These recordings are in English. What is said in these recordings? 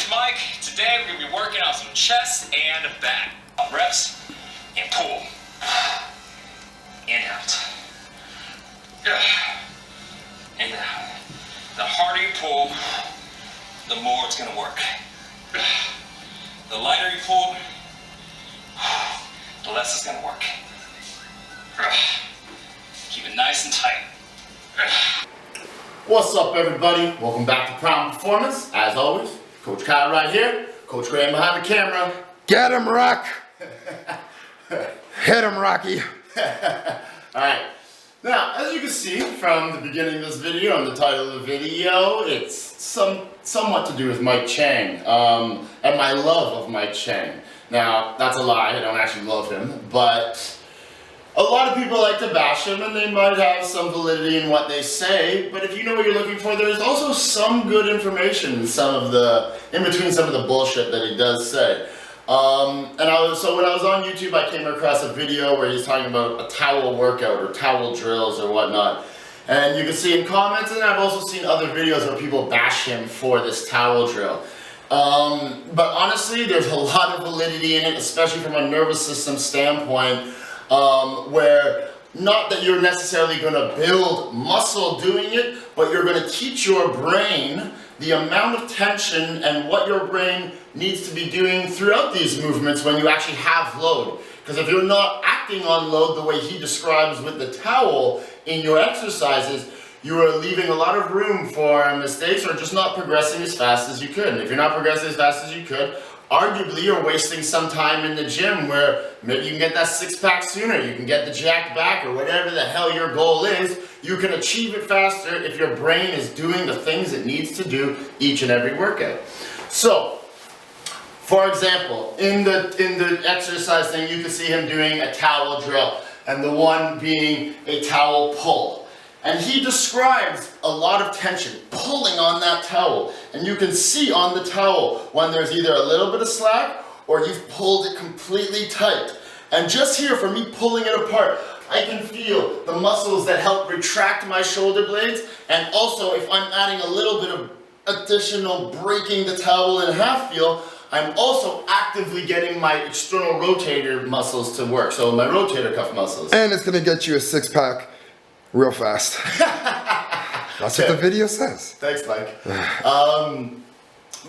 Coach Mike. Today we're going to be working on some chest and back. Reps and pull. In out. In out. The harder you pull, the more it's going to work. The lighter you pull, the less it's going to work. Keep it nice and tight. What's up, everybody? Welcome back to Prime Performance. As always, Coach Kyle right here, Coach Graham behind the camera. Get him, Rock! Hit him, Rocky! Alright, now as you can see from the beginning of this video and the title of the video, it's somewhat to do with Mike Chang and my love of Mike Chang. Now, that's a lie, I don't actually love him, but a lot of people like to bash him and they might have some validity in what they say, but if you know what you're looking for, there's also some good information in between some of the bullshit that he does say. So when I was on YouTube, I came across a video where he's talking about a towel workout or towel drills or whatnot. And you can see in comments, and I've also seen other videos where people bash him for this towel drill. But honestly, there's a lot of validity in it, especially from a nervous system standpoint. Where not that you're necessarily going to build muscle doing it, but you're going to teach your brain the amount of tension and what your brain needs to be doing throughout these movements when you actually have load. Because if you're not acting on load the way he describes with the towel in your exercises, you are leaving a lot of room for mistakes or just not progressing as fast as you could. And if you're not progressing as fast as you could, arguably you're wasting some time in the gym where maybe you can get that six-pack sooner, you can get the jacked back or whatever the hell your goal is. You can achieve it faster if your brain is doing the things it needs to do each and every workout. So, for example, in the exercise thing, you can see him doing a towel drill and the one being a towel pull. And he describes a lot of tension, pulling on that towel. And you can see on the towel when there's either a little bit of slack or you've pulled it completely tight. And just here, for me pulling it apart, I can feel the muscles that help retract my shoulder blades. And also, if I'm adding a little bit of additional breaking the towel in half feel, I'm also actively getting my external rotator muscles to work. So my rotator cuff muscles. And it's gonna get you a six-pack real fast. That's what the video says. Thanks, Mike.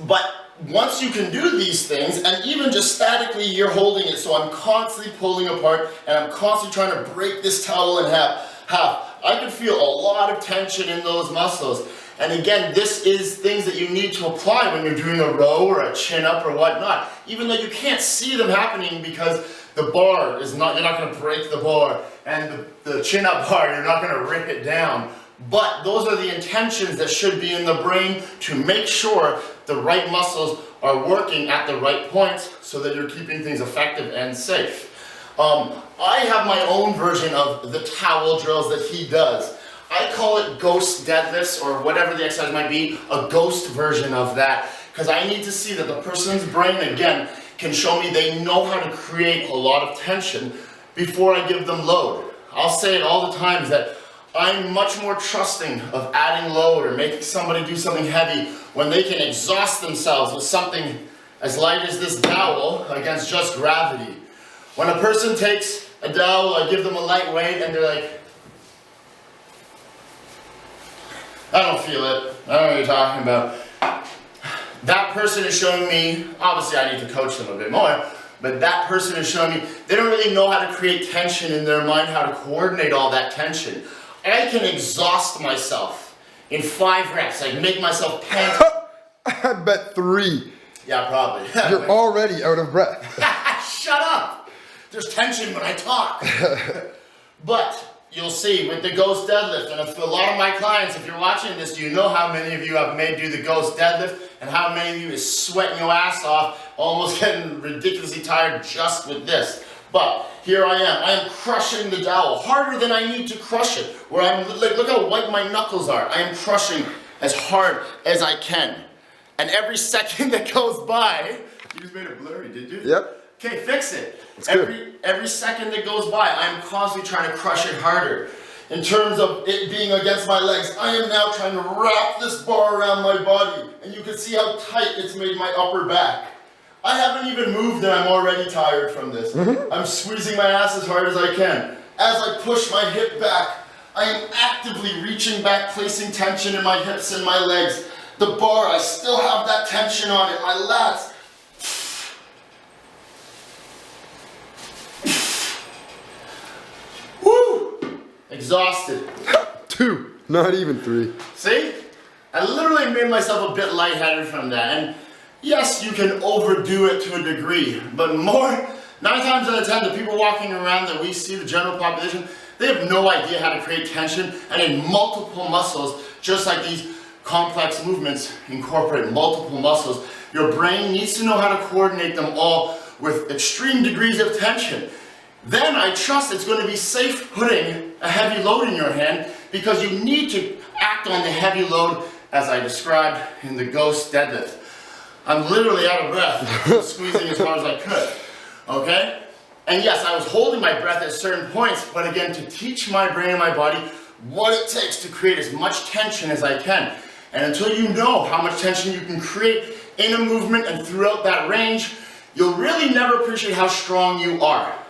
But once you can do these things, and even just statically you're holding it, so I'm constantly pulling apart, and I'm constantly trying to break this towel in half, I can feel a lot of tension in those muscles. And again, this is things that you need to apply when you're doing a row or a chin-up or whatnot. Even though you can't see them happening because the bar is not, you're not going to break the bar, and the chin-up bar, you're not going to rip it down. But those are the intentions that should be in the brain to make sure the right muscles are working at the right points so that you're keeping things effective and safe. I have my own version of the towel drills that he does. I call it ghost deadlifts, or whatever the exercise might be, a ghost version of that, because I need to see that the person's brain, again, can show me they know how to create a lot of tension before I give them load. I'll say it all the time, is that I'm much more trusting of adding load or making somebody do something heavy when they can exhaust themselves with something as light as this dowel against just gravity. When a person takes a dowel, I give them a light weight and they're like, I don't feel it, I don't know what you're talking about. That person is showing me, obviously I need to coach them a bit more, but that person is showing me they don't really know how to create tension in their mind, how to coordinate all that tension. I can exhaust myself in 5 reps. I can make myself pant. I bet 3. Yeah, probably. You're already out of breath. Shut up! There's tension when I talk. But you'll see with the ghost deadlift, and if a lot of my clients, if you're watching this, do you know how many of you I've made do the ghost deadlift, and how many of you is sweating your ass off, almost getting ridiculously tired just with this. But here I am crushing the dowel harder than I need to crush it, where I'm, look how white my knuckles are. I am crushing as hard as I can. And every second that goes by, you just made it blurry, did you? Yep. Okay, fix it. It's good. Every second that goes by, I'm constantly trying to crush it harder. in terms of it being against my legs, I am now trying to wrap this bar around my body. And you can see how tight it's made my upper back. I haven't even moved and I'm already tired from this. I'm squeezing my ass as hard as I can. As I push my hip back, I am actively reaching back, placing tension in my hips and my legs. The bar, I still have that tension on it, my lats. Woo! Exhausted. 2, not even 3. See? I literally made myself a bit lightheaded from that. And yes, you can overdo it to a degree, but 9 times out of 10, the people walking around that we see, the general population, they have no idea how to create tension and in multiple muscles, just like these complex movements incorporate multiple muscles. Your brain needs to know how to coordinate them all with extreme degrees of tension. Then I trust it's going to be safe putting a heavy load in your hand because you need to act on the heavy load as I described in the ghost deadlift. I'm literally out of breath, squeezing as hard as I could, okay? And yes, I was holding my breath at certain points, but again, to teach my brain and my body what it takes to create as much tension as I can. And until you know how much tension you can create in a movement and throughout that range, you'll really never appreciate how strong you are.